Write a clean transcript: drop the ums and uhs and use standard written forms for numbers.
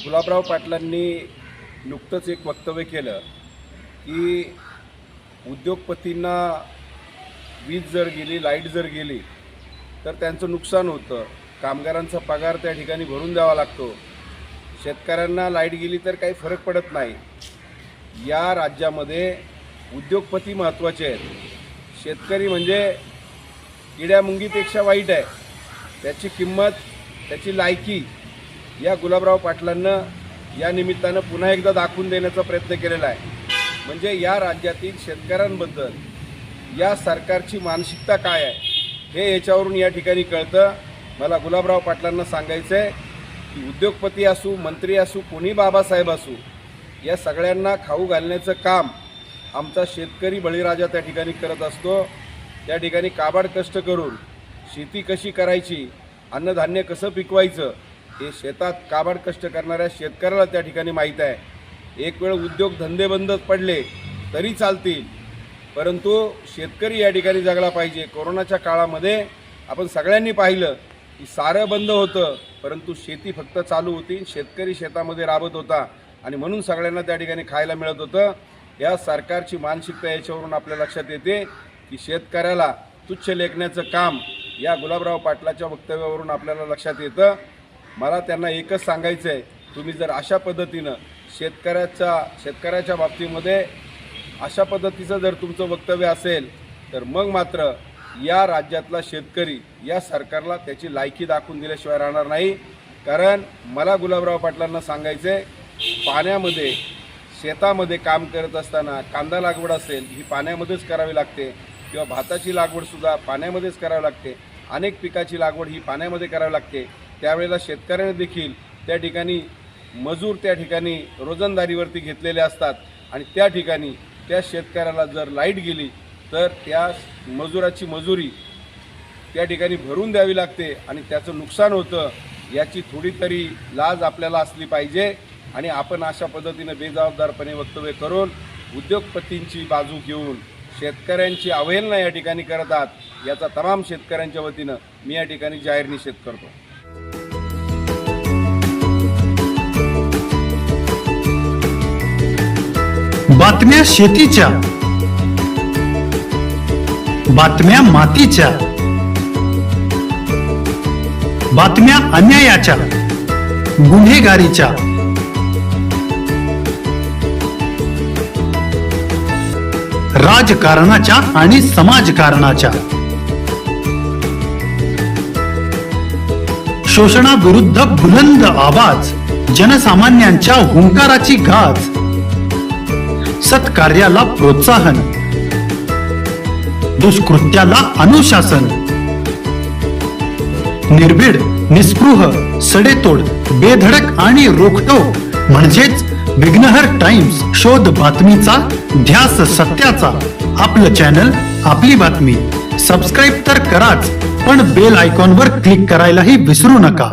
गुलाबराव पाटलांनी नुकतंच एक वक्तव्य केलं की उद्योगपतींना वीज जर गेली, लाईट जर गेली तर त्यांचं नुकसान होतं, कामगारांचा पगार त्या ठिकाणी भरून द्यावा लागतो, शेतकऱ्यांना लाईट गेली तर काही फरक पडत नाही। या राज्यामध्ये उद्योगपती महत्त्वाचे आहेत, शेतकरी म्हणजे किड्यामुंगीपेक्षा वाईट आहे। त्याची किंमत, त्याची लायकी या गुलाबराव पाटलांना या निमित्तानं पुन्हा एकदा दाखवून देण्याचा प्रयत्न केलेला आहे। म्हणजे या राज्यातील शेतकऱ्यांबद्दल या सरकारची मानसिकता काय आहे हे याच्यावरून या ठिकाणी कळतं। मला गुलाबराव पाटलांना सांगायचं आहे की उद्योगपती असू, मंत्री असू, कोणी बाबासाहेब असू, या सगळ्यांना खाऊ घालण्याचं काम आमचा शेतकरी बळीराजा त्या ठिकाणी करत असतो। त्या ठिकाणी काबाड कष्ट करून शेती कशी करायची, अन्नधान्य कसं पिकवायचं हे शेतात काबाड कष्ट करणाऱ्या शेतकऱ्याला त्या ठिकाणी माहीत आहे। एक वेळ उद्योगधंदे बंद पडले तरी चालतील, परंतु शेतकरी या ठिकाणी जगला पाहिजे। कोरोनाच्या काळामध्ये आपण सगळ्यांनी पाहिलं की सारं बंद होतं, परंतु शेती फक्त चालू होती, शेतकरी शेतामध्ये राबत होता आणि म्हणून सगळ्यांना त्या ठिकाणी खायला मिळत होतं। या सरकारची मानसिकता याच्यावरून आपल्या लक्षात येते की शेतकऱ्याला तुच्छ लेखण्याचं काम या गुलाबराव पाटलाच्या वक्तव्यावरून आपल्याला लक्षात येतं। मला त्यांना एकच सांगायचं आहे, तुम्ही जर अशा पद्धतीनं शेतकऱ्याच्या बाबतीमध्ये अशा पद्धतीचं जर तुमचं वक्तव्य असेल तर मग मात्र या राज्यातला शेतकरी या सरकारला त्याची लायकी दाखवून दिल्याशिवाय राहणार नाही। कारण मला गुलाबराव पाटलांना सांगायचं आहे, पाण्यामध्ये शेतामध्ये काम करत असताना कांदा लागवड असेल ही पाण्यामध्येच करावी लागते, किंवा भाताची लागवडसुद्धा पाण्यामध्येच करावी लागते, अनेक पिकाची लागवड ही पाण्यामध्ये करावी लागते। त्यावेळेला शेतकऱ्याने देखील त्या ठिकाणी मजूर त्या ठिकाणी रोजंदारीवरती घेतलेले असतात आणि त्या ठिकाणी त्या शेतकऱ्याला जर लाईट गेली तर त्या मजुराची मजुरी त्या ठिकाणी भरून द्यावी लागते आणि त्याचं नुकसान होतं। याची थोडी तरी लाज आपल्याला असली पाहिजे आणि आपण अशा पद्धतीने बेजबाबदारपणे वक्तव्य करून उद्योगपतींची बाजू घेऊन शेतकऱ्यांची अवहेलना या ठिकाणी करत आहात, याचा तमाम शेतकऱ्यांच्या वतीनं मी या ठिकाणी जाहीर निषेध करतो। बातम्या शेतीच्या, बातम्या मातीच्या, बातम्या अन्यायाच्या, गुन्हेगारीच्या, राजकारणाच्या आणि समाजकारणाच्या, शोषणाविरुद्ध बुलंद आवाज, जनसामान्यांच्या हुंकाराची गाज, सत्कार्याला प्रोत्साहन, दुष्कृत्याला अनुशासन, निर्भीड, निस्पृह, सडेतोड, बेधडक आणि रोखटोक म्हणजेच विघ्नहर टाइम्स, शोध बातमीचा, ध्यास सत्याचा। आपलं चॅनल, आपली बातमी। सबस्क्राईब तर कराच, पण बेल आयकॉनवर क्लिक करायलाही विसरू नका।